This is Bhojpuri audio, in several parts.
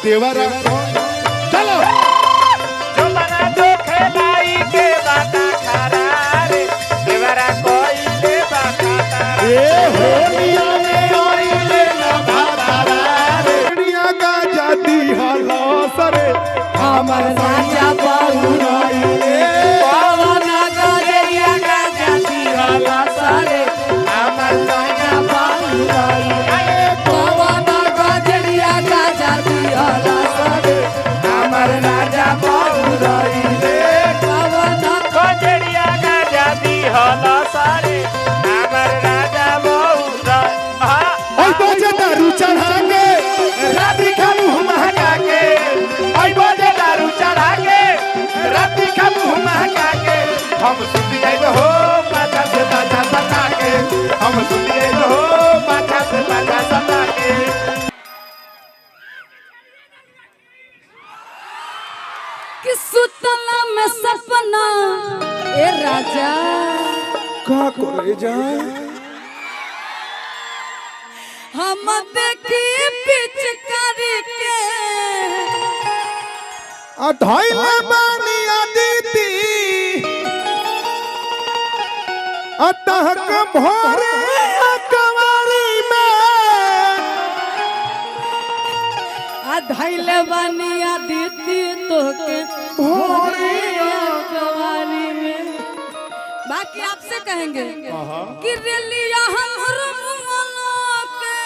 देवरा चलो जो बना जो खेलाई के बाता खरा रे देवरा कोई ले बाता ए होलिया में ओइले ना भातारा रे दुनिया का जाती हलो सरे हमर राजा बहुराइले पवन गजरिया का जाती हला सारे हमर राजा बहुराइले पवन गजरिया का जाती हला सारे हमर राजा बहुराइले पवन गजरिया का जाती हला सारे हमर राजा बहुराइले ओइ बजे दारू चढ़ा के राती का मुंह महका के ओइ बजे दारू चढ़ा के राती का मुंह महका के हम सुन जाइब हो माथा से बाजा सटा के हम सुन जाइब हो माथा से बाजा सटा के कि सुतला में सपना ए राजा का करे जाए हम देखी पिचकारी के अधैले बानी अदिति अतहक भोरे कवारी में धैले बनिया दीदी तोके भोरे गवारी में। बाकी आपसे कहेंगे कि रेलिया हमर मुंगलो के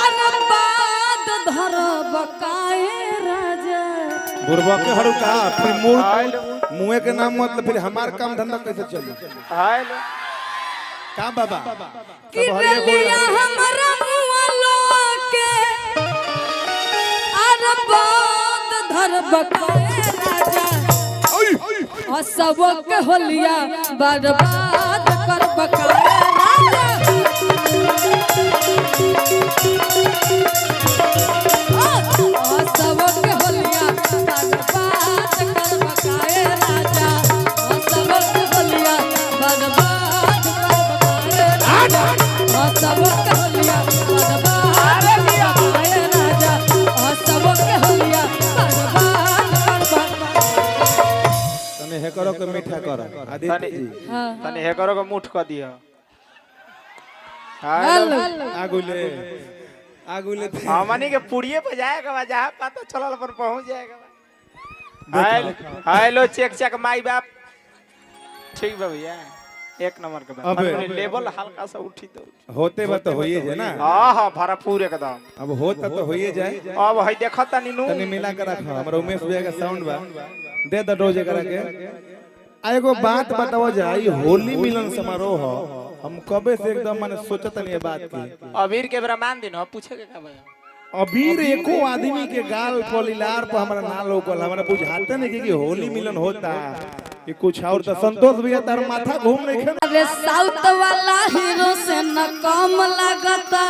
अनबाद धर बकाए राजा बुरबा के हरु का फिर मुंह के नाम मतलब फिर हमार काम धंधा कैसे चली का बाबा कि रेलिया हमर मुंगलो के अनबाद धर बकाए राजा और सबक होलिया बर्बाद कर बकाए राजा और सबक होलिया बर्बाद कर बकाए राजा और सबक होलिया बर्बाद कर बकाए राजा और सबक होलिया बर्बाद कर बकाए राजा और सबक होलिया बर्बाद कर तने हे करो के मीठा करो आदित्य जी तने हे करो के मुठ क दियो आगुले हमनी के पुड़िए पे जाएगा जहां पता चलल पर पहुंच जाएगा हेलो चेक चेक माई बाप ठीक बा भैया एक नंबर के बात लेवल हल्का सा उठी तो होते बा तो होइए जाए ना हां भरपूर एकदम अब होता तो होइए जाए अब है देखता नीनू तने मिला के रखो हमरा उमेश भैया का साउंड बा दे द डोज करा के एगो बात बताओ जाई होली मिलन समारोह हम कबे से एकदम माने सोचत नहीं बात की अबीर के ब्रह्मांड दिन हो पूछे के का भाई अबीर एको आदमी के गाल पलिलार पर हमरा ना लोकल हमरा बुझाते नहीं कि होली मिलन होता कि कुछ और तो संतोष भैया तार माथा घूम नहीं खे अरे साउथ वाला हीरो से न कम लगता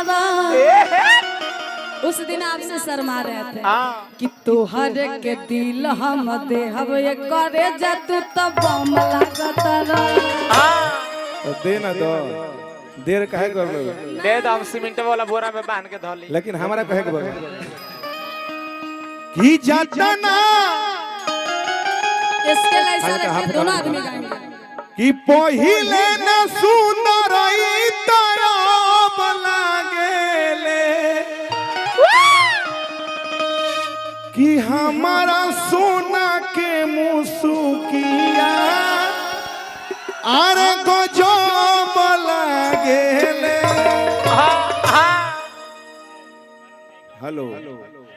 उस दिन आपसे शर्मा रहे थे कि तोहर के दिल हम देहब ये करे जा तू तो बम लगता दे ना दो देर काहे कर लो दे दो हम सीमेंट वाला बोरा में बांध के धो ली लेकिन हमारा कहे के बा की जाता ना इसके लिए सारे दोनों आदमी गाएंगे कि पहिले न सुंदर तरब लागेले कि हमारा सोना के मुसुकिया अरे गजब लागेले हेलो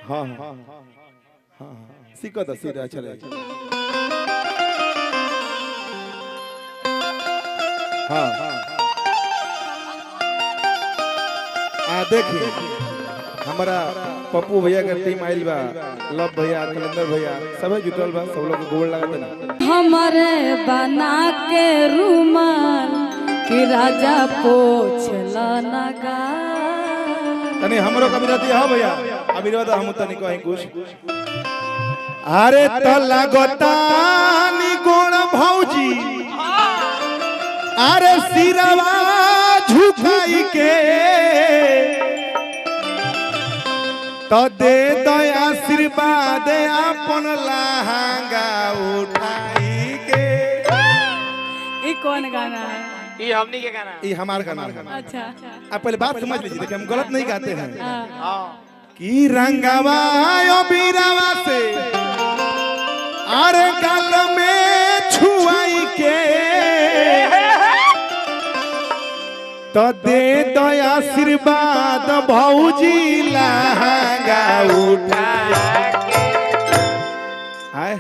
हाँ हाँ हाँ सीखो तो सीधा चले हाँ देखिए हमारा पप्पू भैया का टीम आइल बा लव भैया कलेंदर भैया सब जुटल बा सब लोग गोड़ लगाते ना हमारे बना के रुमाल कि राजा पोछला नगा तनी हमरो कभी रहती है भैया अभी रहता हम तनी कहीं कुछ अरे तो लगता नी गोड़ भौजी अरे सिरवा झुकाई के तो दे दो आशीर्वाद अपन लहंगा उठाई के। ये कौन गाना है? ये हमनी के गाना ये हमार गाना है। अच्छा आप पहले बात समझ लीजिए, देखिए हम गलत नहीं गाते हैं। हाँ। कि रंगवा यो बीरावा से अरे गाल में छुआई के तो दे दो आशीर्वाद भौजी लहंगा उठाई। हाय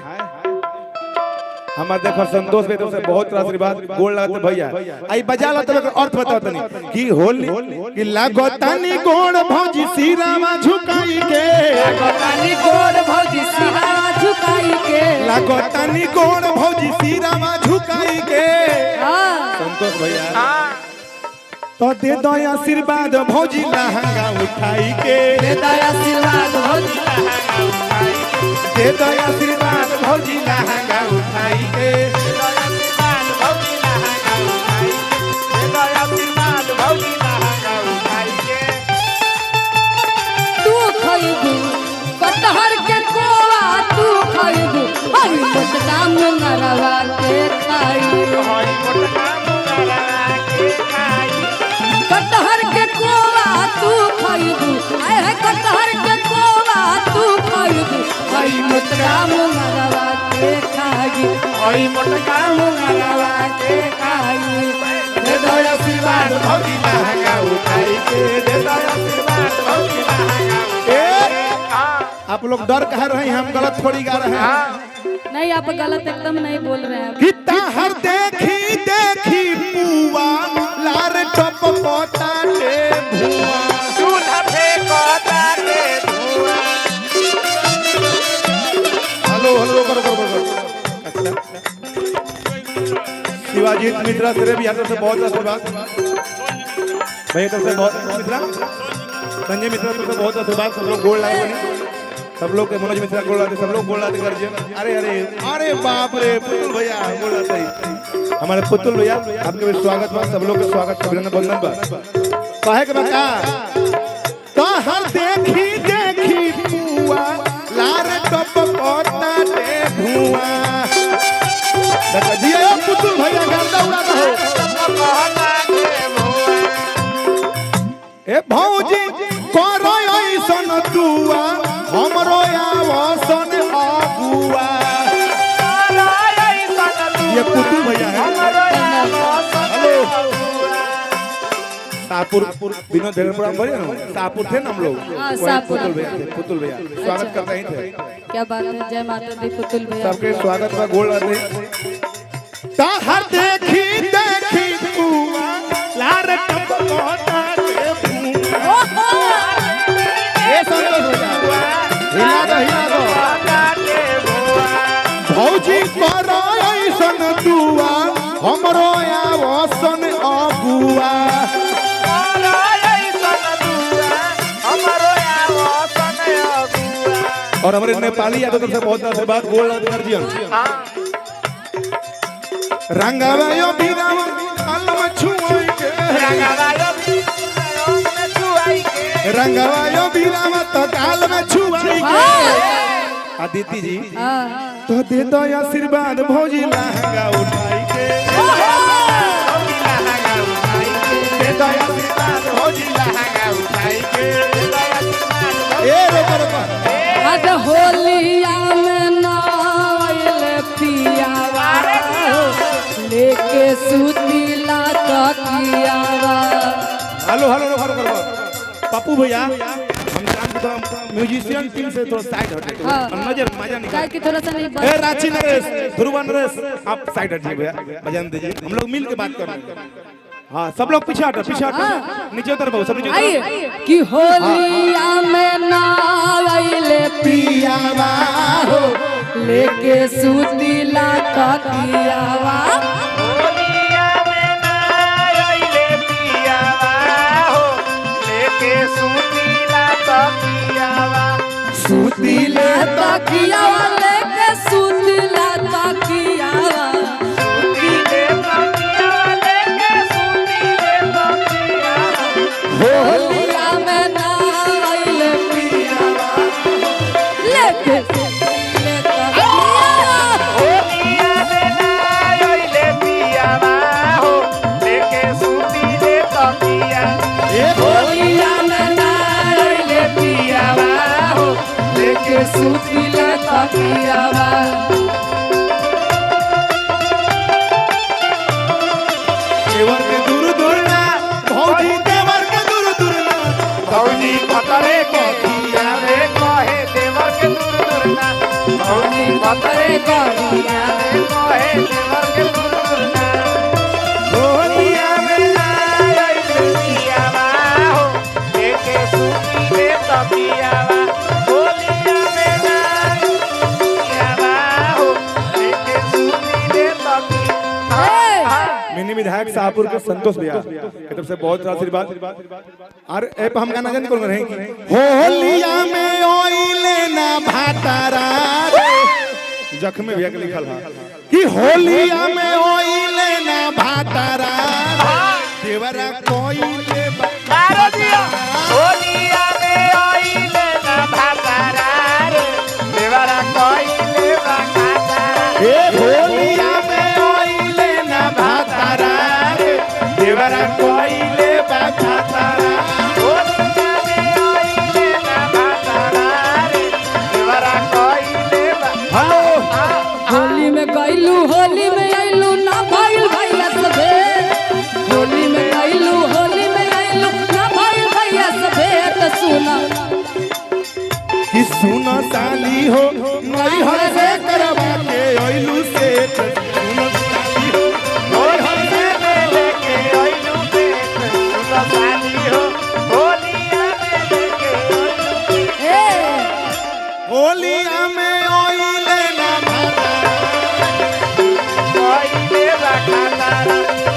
हमारे देखो संतोष भाई से बहुत तरह आशीर्वाद गोल लगाते भैया। आई बजा लो तो अर्थ बताओ तनी कि होली कि लागो तनी गोड़ भौजी सिरावा झुकाई के। लागो तनी गोड़ भौजी सिरावा झुकाई के। लागो तनी गोड़ भौजी सिरावा झुकाई के। संतोष भैया तो दे दो आशीर्वाद भौजी लहंगा उठाई के। दे दो आशीर्वाद भौजी लहंगा उठाई के। दे दो आशीर्वाद भौजी लहंगा उठाई के। दे दो आशीर्वाद भौजी लहंगा उठाई के। दे दो आशीर्वाद भौजी लहंगा उठाई के। तू खइबू कटहर के कोवा तू खइबू हई मोटका मुंगरवा के खाई। हई मोटका मुंगरवा के खाई। कटहर के कोवा तू खइबू आए है कटहर के कोवा तू खइबू हई मोटका मुंगरवा के खाई। हई मोटका मुंगरवा के खाई। दे दो आशीर्वाद भौजी लहंगा उठाई के। दे दो आशीर्वाद भौजी लहंगा उठाई के। आप लोग डर कह रहे हैं, हम गलत थोड़ी गा रहे हैं। नहीं आप गलत एकदम नहीं बोल रहे हैं। कितना हर देखी देखी पुआ लार टप पोता के भुआ। चूल्हा फेंको तारे धुआं। हेलो हेलो करो करो करो। अच्छा शिवाजी मित्रा तेरे भी यहाँ से बहुत आशीर्वाद भैया तरफ से बहुत मित्रा संजय मित्रा तरफ से बहुत आशीर्वाद। सब लोग गोल लाए बने, सब लोग के मनोज मिश्रा गोल लाते, सब लोग गोल लाते कर। अरे अरे अरे बाप रे पुतुल भैया गोल लाते ही हमारे पुतुल भैया आपके भी स्वागत बा। सब लोग के स्वागत अभिनंदन बा। काहे के बका तो हर देखी देखी पुआ लार टप पोता के भुआ। देखा दिया पुतुल भैया गर्दा उड़ाता हो। ए भौजी करो ऐसन दुआ हमरो आवसन अगुआ। ये पुतुल भैया है। हेलो शाहपुर विनोद भेड़पुरा में भरे ना शाहपुर थे ना हम लोग। वही पुतुल भैया थे। पुतुल भैया स्वागत करते ही थे। क्या बात है। जय माता दी पुतुल भैया सबके स्वागत में गोल आते हर देखी देखी पुआ लार टप पोता के भुआ। ए संतोष भैया हिला दो भौजी करो ऐसन दुआ हमरो आवसन अगुआ। और हमारे नेपाली यादव से बहुत आशीर्वाद गोल अर्जियन। रंगवा यो बीरावा अलम छुआई के। रंगवा यो बीरावा तो काल में छुआई के। अदिति जी तो दे दो आशीर्वाद भौजी लहंगा उठाई के। दे दो आशीर्वाद भौजी लहंगा उठाई के। ए रोको रोको आज होलिया में नाइल पियावा लेके सुतीला तकियावा। Hello hello hello hello Pappu भैया हम काम को थोड़ा म्यूजिशियन टीम से थोड़ा साइड हटे। नजर मजा निकाल काय की थोड़ा सा नहीं ए रांची नरेश ध्रुव नरेश आप साइड हटिए भैया बजान दीजिए। हम लोग मिल के बात कर रहे हैं। हाँ सब लोग पीछे हटो नीचे उतर बहु सब नीचे उतर। कि होलिया में नाइल पियावा हो लेके सुतीला तकियावा। होलिया में नाइले पियावा हो लेके सुतीला तकियावा। सुतीला तकियावा लेके सुतीला तकियावा। सुतीले तकियावा लेके सुतीले तकियावा। होलिया में नाइल पियावा के सुतिले तकियावा देवर के दूर दूर ना भौजी देवर के दूर दूर ना भौजी पतरे के खियावे कहे देवर के दूर दूर ना भौजी पतरे के खियावे कहे देवर के दूर दूर ना होलिया में आयल पियावा हो एके सुतिले तकियावा होलिया में आयल पियावा हो एके सुतिले तकियावा मिनी विधायक शाहपुर के संतोष भैया की तरफ से बहुत सारा आशीर्वाद। और ए पे हम गाना जान कौन रहे कि होलिया में ओइले ना भातारा रे जख्म भैया के लिखल है कि होलिया में ओइले ना भातारा देवरा कोइले मारो दिया होलिया में आइले ना भातारा रे देवरा कोइले भातारा ए होलिया में ओइले ना भातारा रे देवरा कोइले भातारा होलिया में आइले ना भातारा रे देवरा कोइले हेलो होली में गइलू होली में आइलू ना भइल भैया सभे होली में गइलू होली में आइलू ना भइल भैया सभे त सुना कि सुनो साली हो नई हर से करवा के ओइलू से सुनो साली हो होली में लेके आइलू पे सुनो साली हो होलिया में लेके आइलू ए होलिया में ओइले ना कोइले भातारा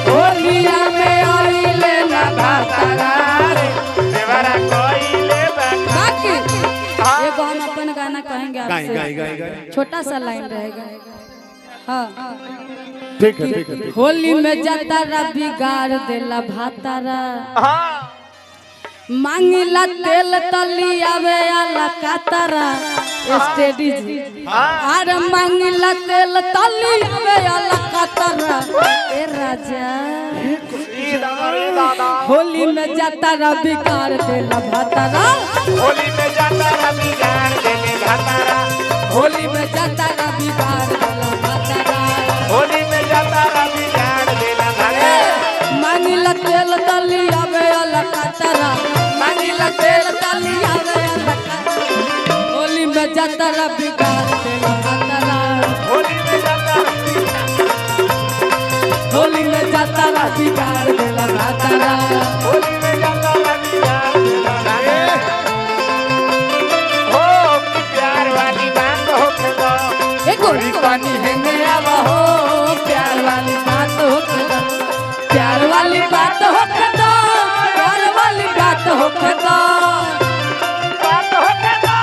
होलिया में आइले ना भातारा रे देवरा कोइले भातारा बाकी एगो हम अपन गाना कहेंगे गाय आपसे गाय गाय गाय छोटा सा लाइन रहेगा हाँ ठीक है ठीक है होली में जातारा बिगाड़ देला भातारा हां मांगिला तेल तली आवे आला कातारा स्टेडी जी अरे मांगिला तेल तली आवे आला कातारा ए राजा दादा होली में जातारा बिगाड़ देला भातारा होली में जाता रवि जान देने घातारा होली में जातारा बिगाड़ देला भातारा होली में जाता रवि जान देना घातारा मांगिला तेल तली आवे आला कातारा मांगिला तेल तली आवे आला कातारा होली में जातारा बिगाड़ देला भातारा होली में जाता होली में जातारा बिगाड़ देला भातारा होली में जाता रवि जान देना घातारा हो कि प्यार वाली बात हो खेलो ए गोरी पानी है नया हो प्यार वाली बात हो खदा प्यार वाली बात हो खदा प्यार वाली बात हो खदा बात हो खेलो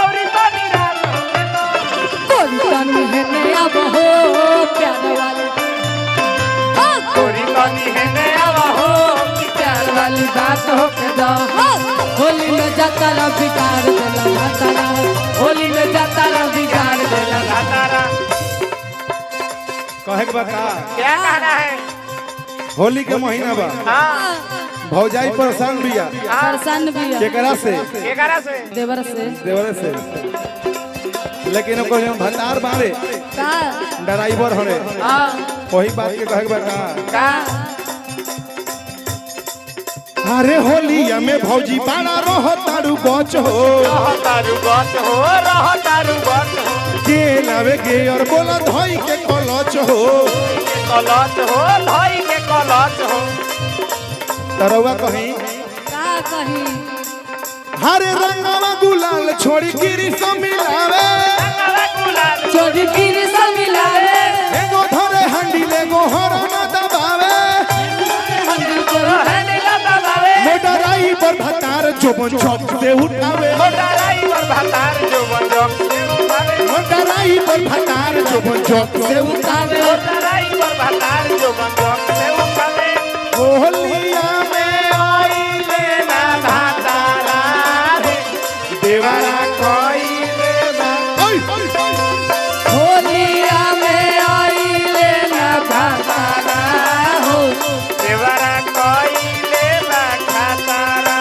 औरी पानी रात हो खेलो गोरी पानी है नया हो प्यार वाली गोरी पानी है नया हो कि प्यार वाली बात हो खदा होली में जातारा बिगाड़ देला भातारा होली में जातारा बिगाड़ देला घातारा कहे के बा का क्या कहना है होली के महीना बा हां भौजाई परेशान बिया परेशान भी है केकरा से 11 से देवर से देवरे से लेकिन ओकर जो भंडार बारे का ड्राइवर होने हां वही बात के कहे के बा का का अरे होलिया में भौजी बाड़ा रहो तारू बच हो रहतारू बस हो रहतारू बस हो के लावे गे और बोला धोई के कलच हो कलच हो धई के कलच हो तरवा कहीं का कही हरे रंगवा गुलाल छोड़ी गिरी सो मिलावे रंगला गुलाल चोरी गिरी से मिलावे एगो धरे हंडी ले गो हरमा दबावे हंडी को रहनेला दबावे मोटराई पर भतार चोपन चौक से उठावे मोटराई पर भतार जो बंजक से उठावे मोटराई पर भतार चोपन चौक से उठावे मोटराई पर भतार जो बंजक से उठावे होलिया में आइले ना भातारा रे देवरा कोइले ना होलिया में आइले ना भातारा हो देवरा कोइले ना घातारा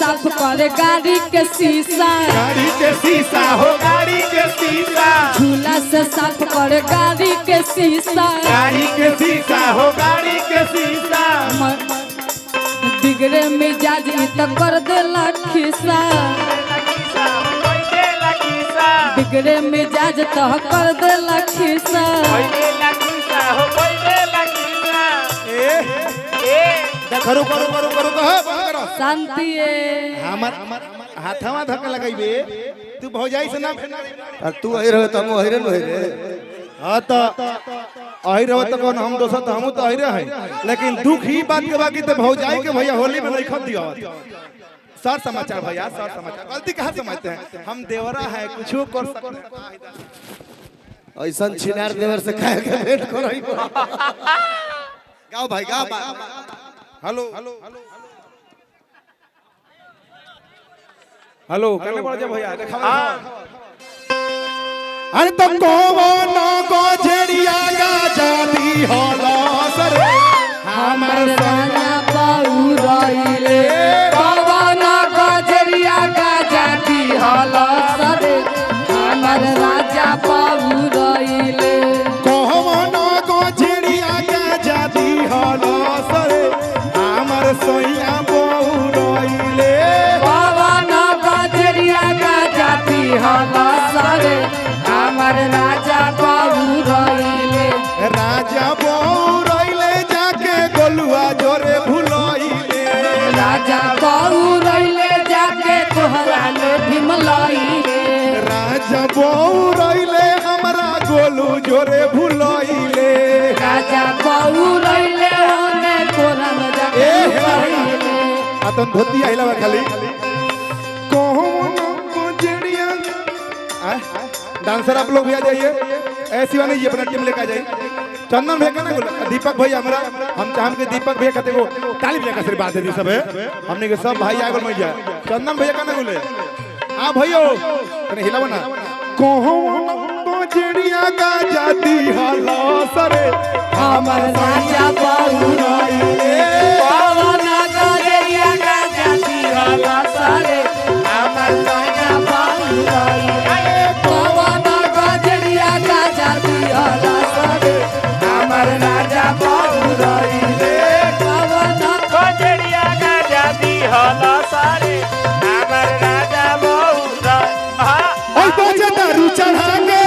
साफ करे गाड़ी के शीशा गाड़ी के शीशा हो गाड़ी के शीशा झूला से साफ करे गाड़ी के शीशा गाड़ी के शीशा हो गाड़ी के शीशा बिगड़े मिजाज इ तो कर देला खिसा बिगड़े मिजाज तो कर देला खिसा करो करो करो करो करो शांति हमर हाथवा धक्का लगाइबे तू भौजाई से नाम तू अही रहे तो हम अही रहे रे हां तो अही रहो तो कौन हम दोस्त हम तो अही रहे लेकिन दुख ही बात के बाकी तो भौजाई के भैया होली में नहीं खत दिया सर समाचार भैया सर समाचार गलती कहाँ समझते हैं हम देवरा है कुछ कर सकते हैं ऐसा छिनार देवर से खाए के भेंट करई गाओ भाई गाओ हेलो हेलो हेलो करने पड़ जा भैया देखा अरे तुम कौन को झेड़िया गा जाती होला सर हमर राजा पौरइले पवन गजरिया गा जाती होला सर हमर राजा पौरइले कौन को झेड़िया गा जाती होला सर हमर सोइया पौरइले पवन गजरिया गा जाती होला सर हमर राजा पौरइले राजा पौरइले जाके गोलुआ जोरे भुलइले राजा पौरइले जाके तोहरा ले भीमलइले राजा पौरइले हमरा गोलू जोरे भुलइले राजा पौरइले होने तोरा में जाके भीमलइले आतन धोती आइला बा खाली कौन को जेड़िया डांसर आप लोग भी आ जाइए ऐसी वाली ये अपना टीम लेकर आ जाइए चंदन भैया ना बोला दीपक भैया हमारा हम चाहम के दीपक भैया कहते को ताली भैया का सिर्फ बात है सब है हमने के सब भाई आगल में जाए चंदन भैया का ना बोले आ भैयो कने हिलावा ना कौन को जेड़िया गा जाती हला सरे हमर राजा पौरइले पवन गजरिया गा जाती होला सरे हमर राजा पौरइले पवन गजरिया गा जाती होला सरे हमर राजा पौरइले पवन गजरिया गा जाती होला सारे हमर राजा बहुरा ओए बजे दारू चढ़ा के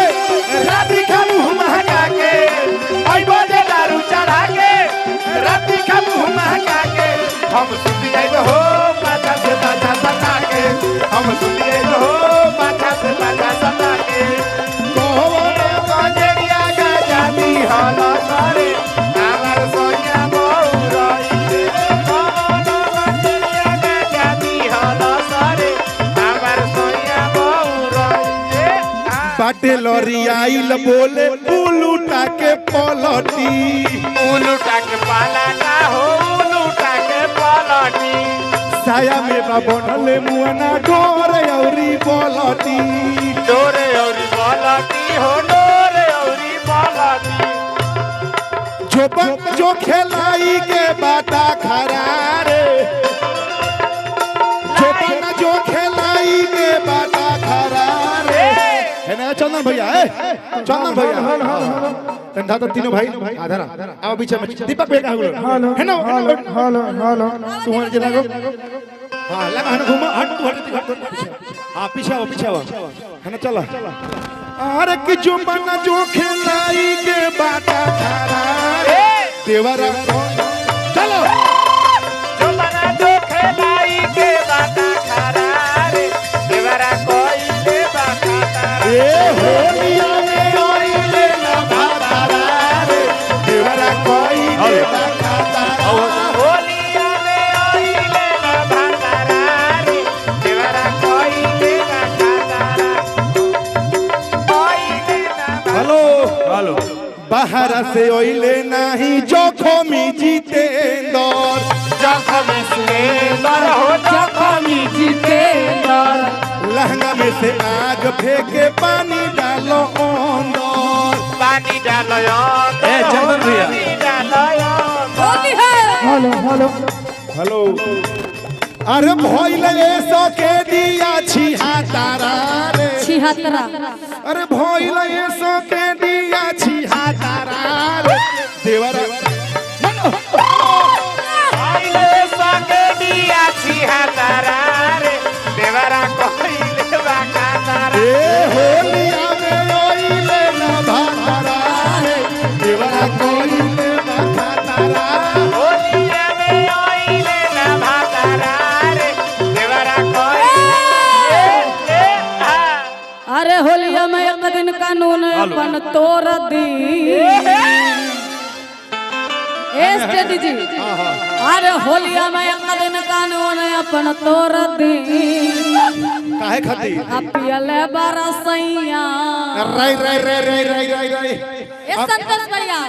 राती का मुंह महका के ओए बजे दारू चढ़ा के राती का मुंह महका के हम सुत जाइब हो माथा से ताजा सता के हम सुत जाइब हो माथा से ताजा सता के गजरिया गा जाती होला सारे हमर सोनिया बहुराइले गजरिया गा जाती होला सारे हमर सोनिया बहुराइले बाटे लॉरी आइल बोले उलूटा के पलटी उलूटा के पालाटा हो उलूटा के पालाटी साया में बा बनले मुआना डोर औरी पलटी डोरे औरी पालाटी हो डोरे औरी पालाटी जो खेलाई के बाटा खरारे जो खेलाई के बाटा खरारे है ना चंदन भैया चंदन भैया तंधा तो तीनों भाई आधारा आओ पीछे में दीपक भैया कहाँ है ना हेलो तू हट जना को हां लगा है ना घुमा हट तू हट हां पीछे आओ है ना चला अरे कि जो बना जो खेलाई के बाटा खरारे देवरा चलो जो बना जो खेलाई के बाटा खरारे देवरा कोई ले बाटा तारा ए होलिया में ओइले ना भातारे देवरा कोई ले बाटा तारा होलिया में आइले ना भातारे देवरा कोई ले बाटा तारा आइले ना हेलो हेलो बाहर से ओइले नहीं जोखमी जीतेंदर जखम से दर हो जखमी जितेंद्र लहंगा में से आग फेंके पानी डालो अंदर पानी डालो ए, जगन भैया। पानी डालो होली है हेलो अरे भइले सो के दिया छिहा तारा रे छिहत्तरा अरे भइले सो के दिया छिहा तारा रे देवरा आइले सके दिया छिहा तारा रे देवरा कहिले बाका तारा ए होलिया में ओइले ना भातारा रे देवरा कोइले बाखा तारा होलिया में आइले ना भातारा रे देवरा कहिले अरे होलिया में एक दिन कानून अपन तोड़ दी स्टेडी जी अरे होलिया में एक दिन कानून अपन तोड़ दी काहे खाती पियले बरसैया राई राई राई राई राई राई राई ए संतोष भैया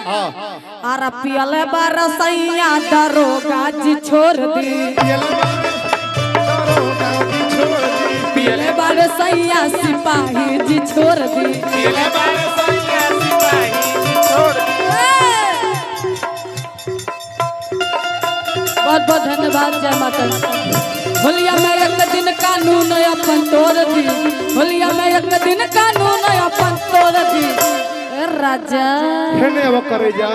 अरे पियले बरसैया दरोगा जी छोड़ दी पियले बरसैया सिपाही जी छोड़ दी पीले बारे सैया सिपाही छोड़ बहुत बहुत धन्यवाद जय माता दी। होलिया में एक दिन कानून अपन तोड़ दी होलिया में एक दिन कानून अपन तोड़ दी ए राजा खेने अब करे जा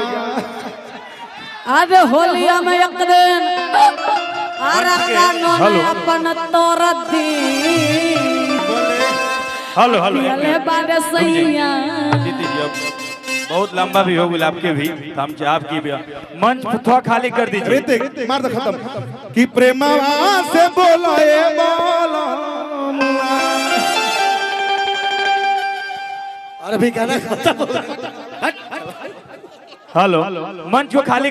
अरे होलिया में एक दिन अरे कानून अपन तोड़ दी हेलो हेलो पियले बरसैया दीदी जी अब बहुत लंबा भी हो गुलाब के भी हम आपकी भी मंच थोड़ा खाली कर दीजिए रीतिक मार दे खत्म कि प्रेमवा से बोलो ए बोलो अरे भी गाना खत्म हो गया। हेलो मंच को खाली